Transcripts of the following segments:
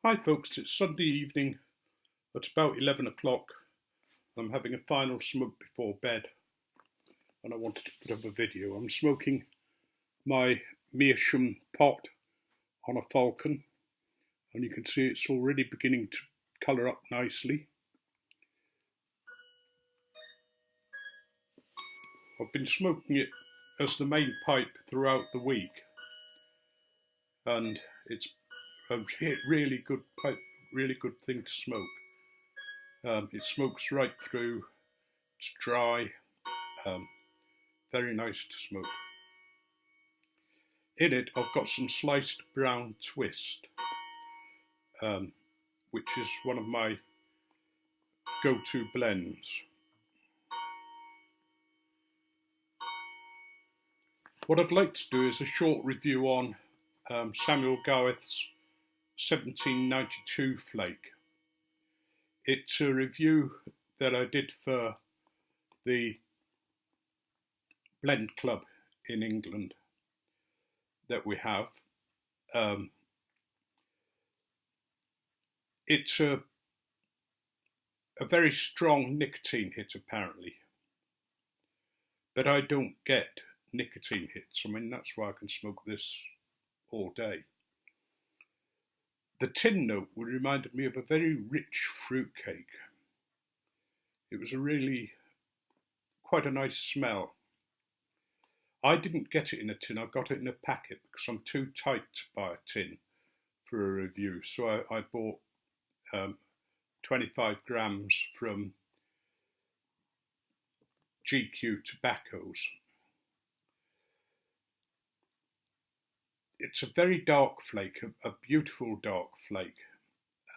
Hi folks, it's Sunday evening at about 11 o'clock. I'm having a final smoke before bed and I wanted to put up a video. I'm smoking my meerschaum pot on a falcon and you can see it's already beginning to colour up nicely. I've been smoking it as the main pipe throughout the week and it's a really good pipe, really good thing to smoke. It smokes right through, it's dry, very nice to smoke. In it I've got some sliced brown twist, which is one of my go-to blends. What I'd like to do is a short review on Samuel Gareth's 1792 Flake. It's a review that I did for the Blend Club in England that we have. It's a very strong nicotine hit apparently, but I don't get nicotine hits. I mean, that's why I can smoke this all day. The tin note reminded me of a very rich fruitcake. It was quite a nice smell. I didn't get it in a tin, I got it in a packet because I'm too tight to buy a tin for a review. So I bought 25 grams from GQ Tobaccos. It's a very dark flake, a beautiful dark flake.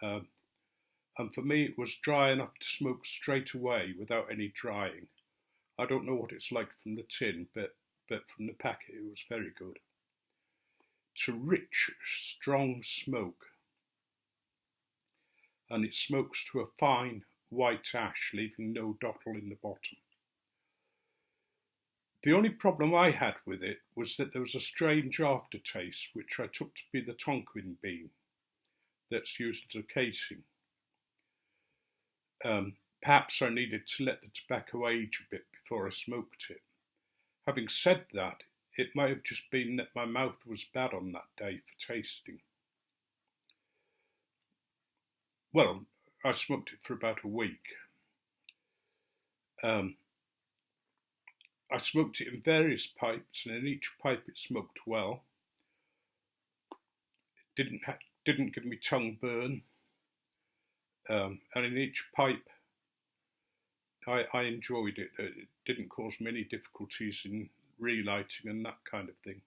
And for me it was dry enough to smoke straight away without any drying. I don't know what it's like from the tin, but from the packet it was very good. It's a rich, strong smoke. And it smokes to a fine white ash, leaving no dottle in the bottom. The only problem I had with it was that there was a strange aftertaste, which I took to be the Tonquin bean that's used as a casing. Perhaps I needed to let the tobacco age a bit before I smoked it. Having said that, it might have just been that my mouth was bad on that day for tasting. Well, I smoked it for about a week. I smoked it in various pipes, and in each pipe it smoked well. It didn't give me tongue burn, and in each pipe I enjoyed it. It didn't cause me any difficulties in relighting and that kind of thing.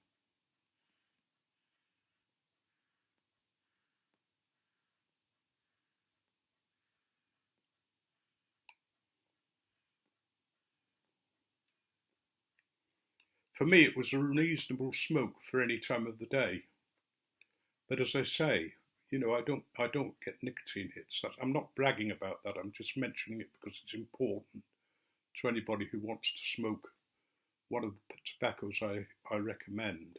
For me, it was a reasonable smoke for any time of the day. But as I say, you know, I don't get nicotine hits. I'm not bragging about that. I'm just mentioning it because it's important to anybody who wants to smoke one of the tobaccos I recommend.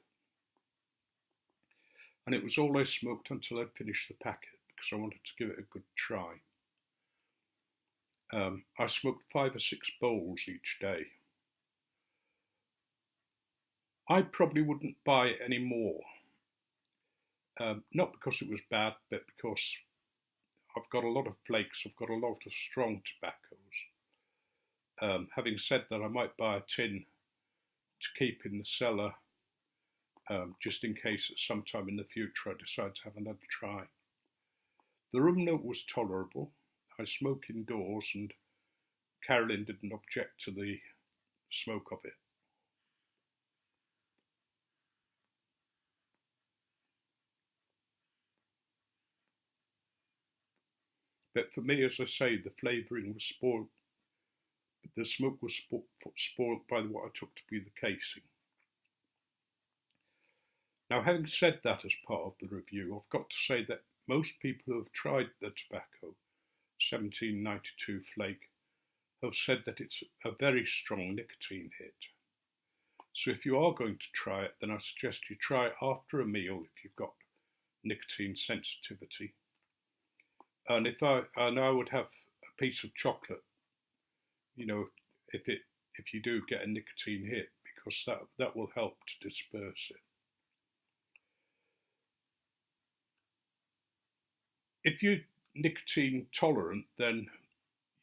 And it was all I smoked until I'd finished the packet because I wanted to give it a good try. I smoked 5 or 6 bowls each day. I probably wouldn't buy it anymore. Not because it was bad, but because I've got a lot of flakes, I've got a lot of strong tobaccos. Having said that, I might buy a tin to keep in the cellar, just in case at some time in the future I decide to have another try. The room note was tolerable. I smoke indoors and Carolyn didn't object to the smoke of it. But for me, as I say, the flavouring was spoiled. The smoke was spoiled by what I took to be the casing. Now, having said that as part of the review, I've got to say that most people who have tried the tobacco, 1792 Flake, have said that it's a very strong nicotine hit. So if you are going to try it, then I suggest you try it after a meal if you've got nicotine sensitivity. And I would have a piece of chocolate, you know, if you do get a nicotine hit, because that will help to disperse it. If you're nicotine tolerant, then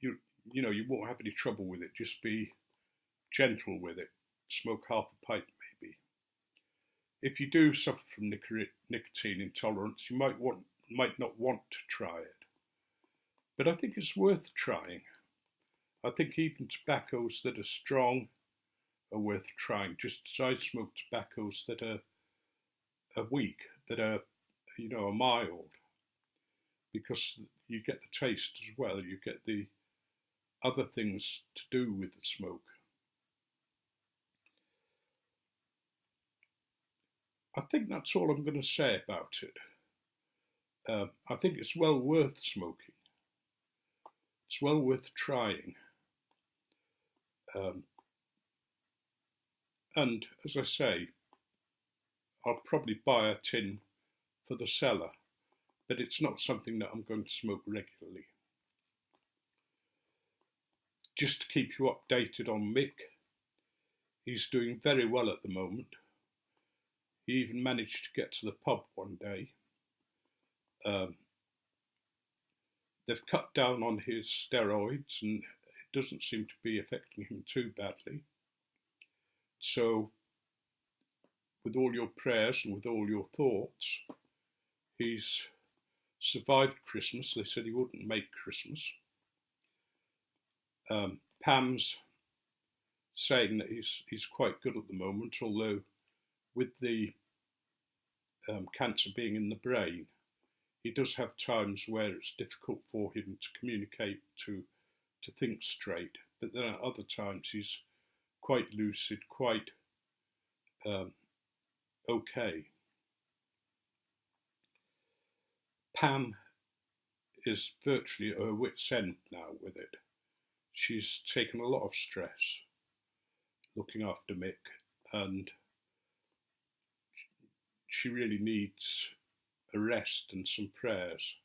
you won't have any trouble with it. Just be gentle with it. Smoke half a pipe maybe. If you do suffer from nicotine intolerance, you might not want to try it. But I think it's worth trying. I think even tobaccos that are strong are worth trying, just as I smoke tobaccos that are weak, that are, are mild, because you get the taste as well, you get the other things to do with the smoke. I think that's all I'm going to say about it. I think it's well worth smoking. It's well worth trying. And as I say, I'll probably buy a tin for the cellar, but it's not something that I'm going to smoke regularly. Just to keep you updated on Mick, he's doing very well at the moment. He even managed to get to the pub one day. They've cut down on his steroids and it doesn't seem to be affecting him too badly. So, with all your prayers and with all your thoughts, he's survived Christmas. They said he wouldn't make Christmas. Pam's saying that he's quite good at the moment, although with the cancer being in the brain, he does have times where it's difficult for him to communicate, to think straight. But then at other times he's quite lucid, quite okay. Pam is virtually at her wit's end now with it. She's taken a lot of stress looking after Mick, and she really needs a rest and some prayers.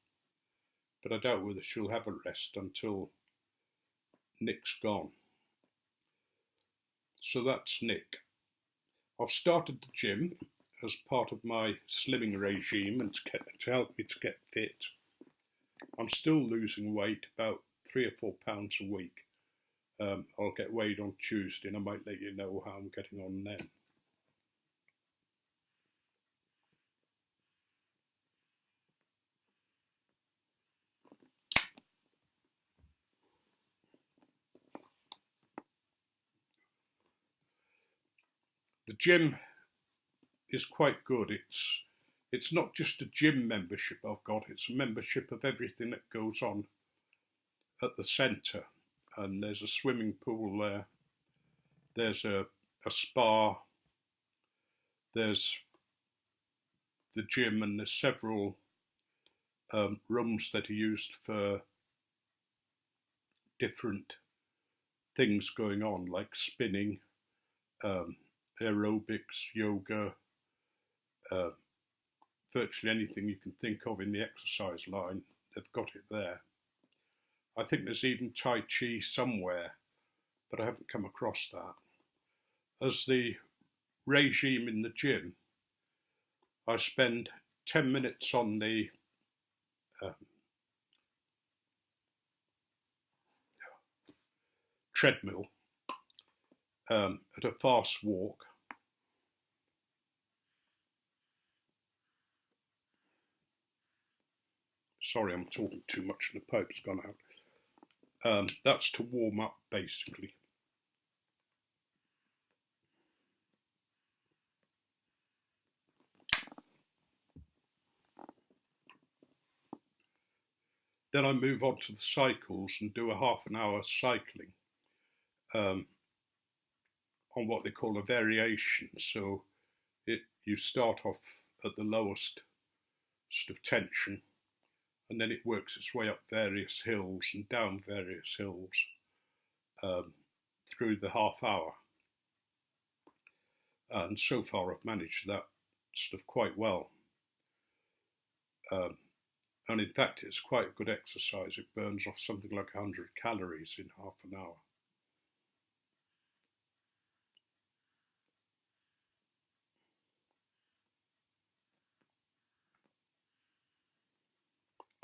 But I doubt whether she'll have a rest until Nick's gone. So that's Nick. I've started the gym as part of my slimming regime and to help me to get fit. I'm still losing weight, about 3 or 4 pounds a week. I'll get weighed on Tuesday and I might let you know how I'm getting on then. The gym is quite good. It's not just a gym membership I've got, it's a membership of everything that goes on at the centre. And there's a swimming pool there, there's a spa, there's the gym, and there's several rooms that are used for different things going on, like spinning, aerobics, yoga, virtually anything you can think of in the exercise line, they've got it there. I think there's even Tai Chi somewhere, but I haven't come across that. As the regime in the gym, I spend 10 minutes on the treadmill at a fast walk. Sorry, I'm talking too much and the pipe's gone out. That's to warm up, basically. Then I move on to the cycles and do a half an hour cycling on what they call a variation. So you start off at the lowest sort of tension, and then it works its way up various hills and down various hills through the half hour. And so far I've managed that stuff quite well. And in fact, it's quite a good exercise. It burns off something like 100 calories in half an hour.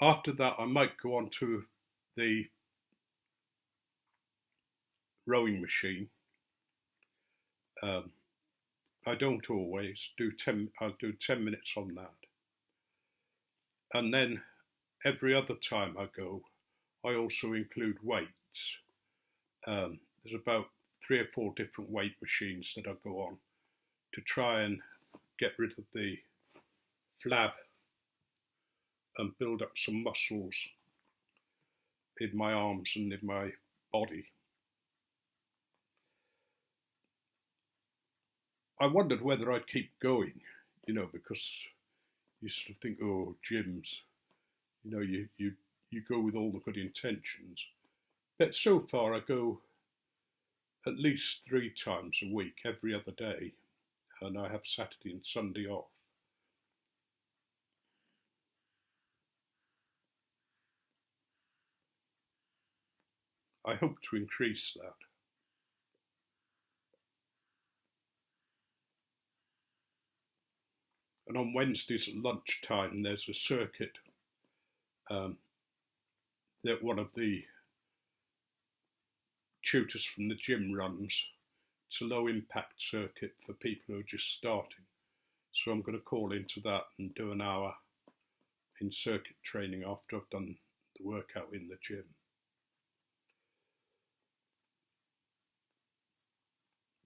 After that, I might go on to the rowing machine. I don't always do 10. I'll do 10 minutes on that, and then every other time I go, I also include weights. There's about 3 or 4 different weight machines that I go on to try and get rid of the flab and build up some muscles in my arms and in my body. I wondered whether I'd keep going, because you sort of think, oh, gyms, you go with all the good intentions. But so far I go at least 3 times a week, every other day, and I have Saturday and Sunday off. I hope to increase that. And on Wednesdays at lunchtime, there's a circuit that one of the tutors from the gym runs. It's a low impact circuit for people who are just starting. So I'm going to call into that and do an hour in circuit training after I've done the workout in the gym.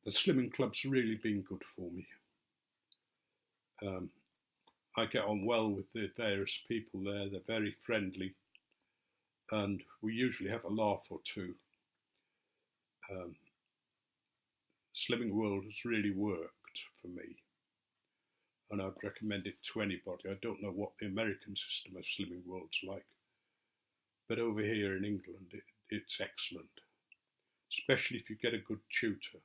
The Slimming Club's really been good for me. I get on well with the various people there. They're very friendly, and we usually have a laugh or two. Slimming World has really worked for me, and I'd recommend it to anybody. I don't know what the American system of Slimming World's like, but over here in England it's excellent, especially if you get a good tutor.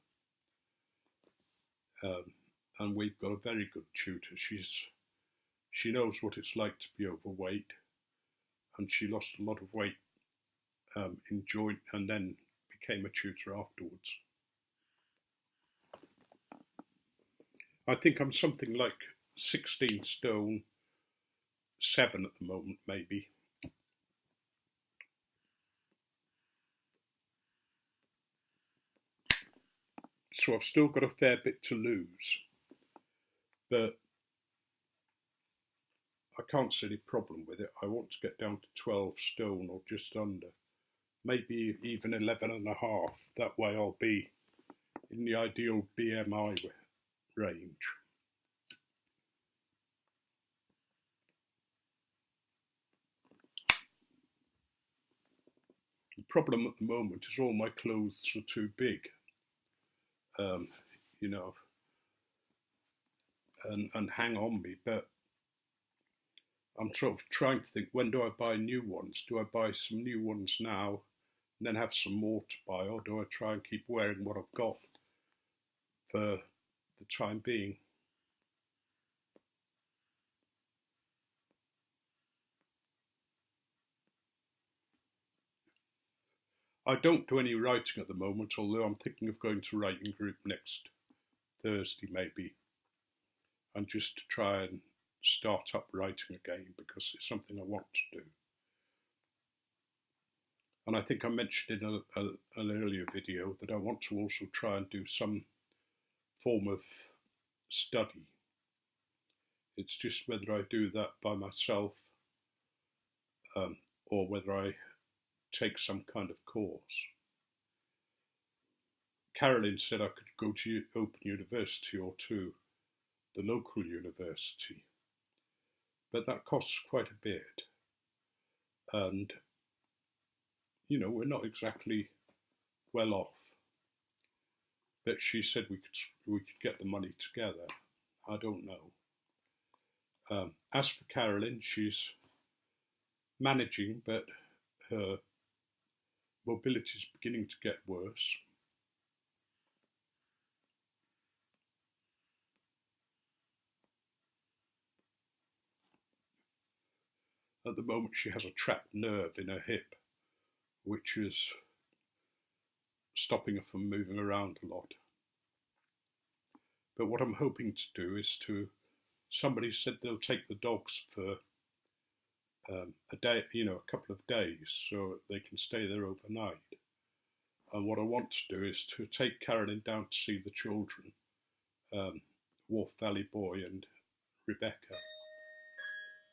And we've got a very good tutor. She knows what it's like to be overweight, and she lost a lot of weight in joint and then became a tutor afterwards. I think I'm something like 16 stone 7 at the moment, maybe. So I've still got a fair bit to lose, but I can't see any problem with it. I want to get down to 12 stone or just under, maybe even 11.5. That way I'll be in the ideal BMI range. The problem at the moment is all my clothes are too big, and hang on me, but I'm sort of trying to think, when do I buy new ones? Do I buy some new ones now and then have some more to buy, or do I try and keep wearing what I've got for the time being? I don't do any writing at the moment, although I'm thinking of going to writing group next Thursday maybe, and just to try and start up writing again, because it's something I want to do. And I think I mentioned in an earlier video that I want to also try and do some form of study. It's just whether I do that by myself or whether I take some kind of course. Carolyns said I could go to Open University or to the local university, but that costs quite a bit, and we're not exactly well off. But she said we could get the money together. I don't know. As for Carolyn, she's managing, but her mobility is beginning to get worse. At the moment she has a trapped nerve in her hip, which is stopping her from moving around a lot. But what I'm hoping to do is somebody said they'll take the dogs for a day, a couple of days, so they can stay there overnight. And what I want to do is to take Carolyn down to see the children, Wharf Valley Boy and Rebecca,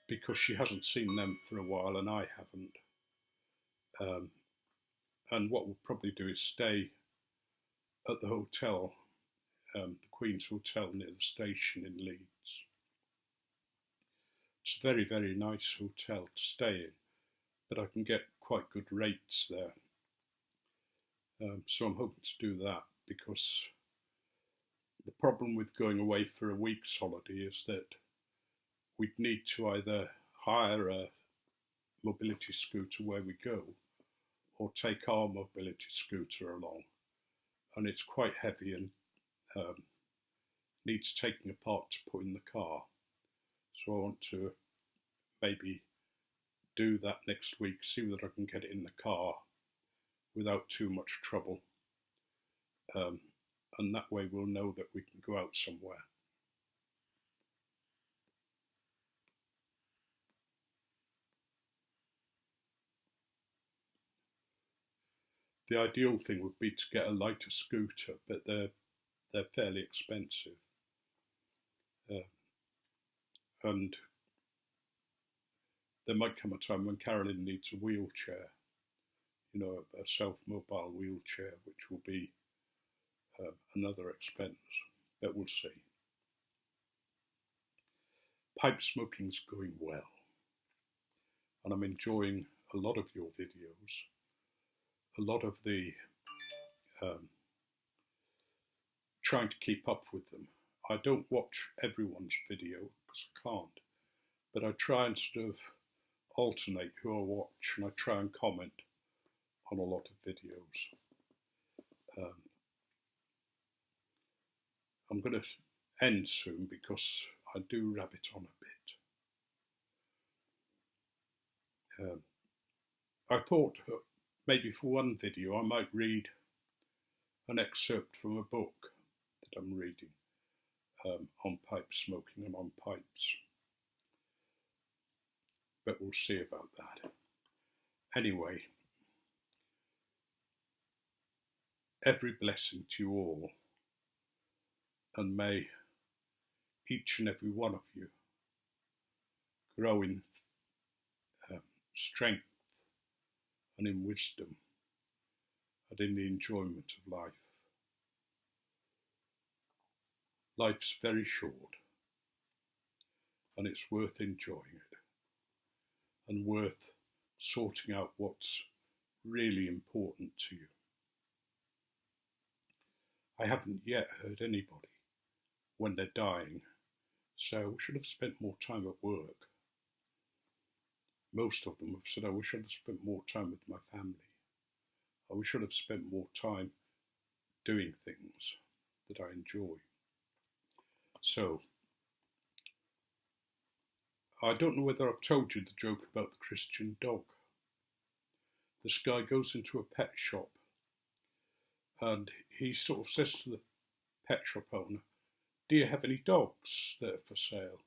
because she hasn't seen them for a while and I haven't. And what we'll probably do is stay at the hotel, the Queen's Hotel near the station in Leeds. It's a very, very nice hotel to stay in, but I can get quite good rates there. So I'm hoping to do that, because the problem with going away for a week's holiday is that we'd need to either hire a mobility scooter where we go or take our mobility scooter along. And it's quite heavy and needs taking apart to put in the car. So I want to maybe do that next week, see whether I can get it in the car without too much trouble. And that way we'll know that we can go out somewhere. The ideal thing would be to get a lighter scooter, but they're fairly expensive. And there might come a time when Carolyn needs a wheelchair, a self-mobile wheelchair, which will be another expense, but we'll see. Pipe smoking's going well, and I'm enjoying a lot of your videos, a lot of the trying to keep up with them. I don't watch everyone's video because I can't, but I try and sort of alternate who I watch, and I try and comment on a lot of videos. I'm going to end soon because I do rabbit on a bit. I thought maybe for one video I might read an excerpt from a book that I'm reading on pipe smoking and on pipes. But we'll see about that. Anyway, every blessing to you all, and may each and every one of you grow in strength and in wisdom and in the enjoyment of life. Life's very short, and it's worth enjoying it, and worth sorting out what's really important to you. I haven't yet heard anybody, when they're dying, say, "We should have spent more time at work." Most of them have said, "I wish I'd have spent more time with my family. I wish I'd have spent more time doing things that I enjoy." So, I don't know whether I've told you the joke about the Christian dog. This guy goes into a pet shop and he sort of says to the pet shop owner, "Do you have any dogs that are for sale?"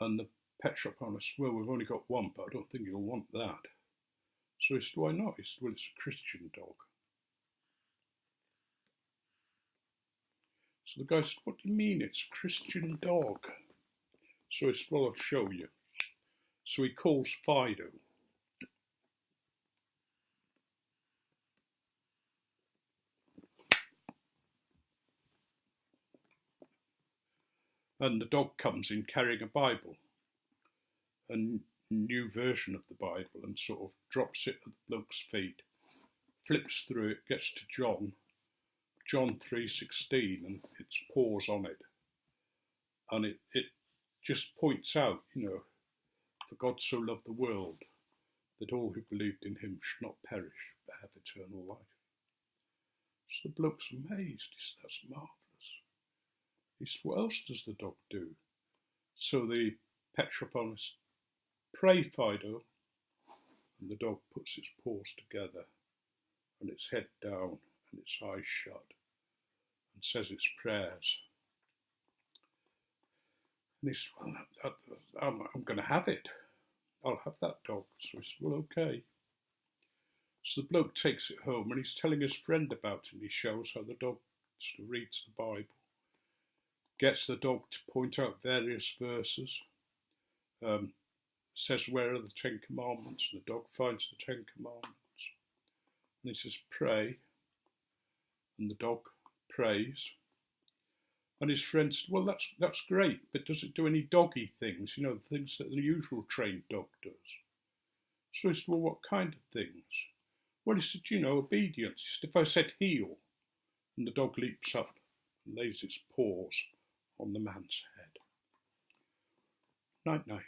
And the pet shop owner says, "Well, we've only got one, but I don't think you'll want that." So he said, "Why not?" He said, "Well, it's a Christian dog." So the guy said, "What do you mean it's a Christian dog?" So he said, "Well, I'll show you." So he calls Fido. And the dog comes in carrying a Bible, a new version of the Bible, and sort of drops it at the bloke's feet, flips through it, gets to John 3:16, and it's paws on it. And it just points out, for God so loved the world that all who believed in him should not perish but have eternal life. So the bloke's amazed. He said, "That's marvellous." He said, "What else does the dog do?" So the pet shop owner "Pray, Fido." And the dog puts its paws together and its head down and its eyes shut and says its prayers. And he says, "Well, I'm going to have it. I'll have that dog." So he says, "Well, okay." So the bloke takes it home and he's telling his friend about it. He shows how the dog reads the Bible, gets the dog to point out various verses, says, "Where are the 10 Commandments?" And the dog finds the 10 Commandments. And he says, "Pray." And the dog prays. And his friend said, "Well, that's great, but does it do any doggy things? You know, the things that the usual trained dog does." So he said, "Well, what kind of things?" Well, he said, "You know, obedience." He said, "If I said heel," and the dog leaps up and lays its paws on the man's head. Night, night.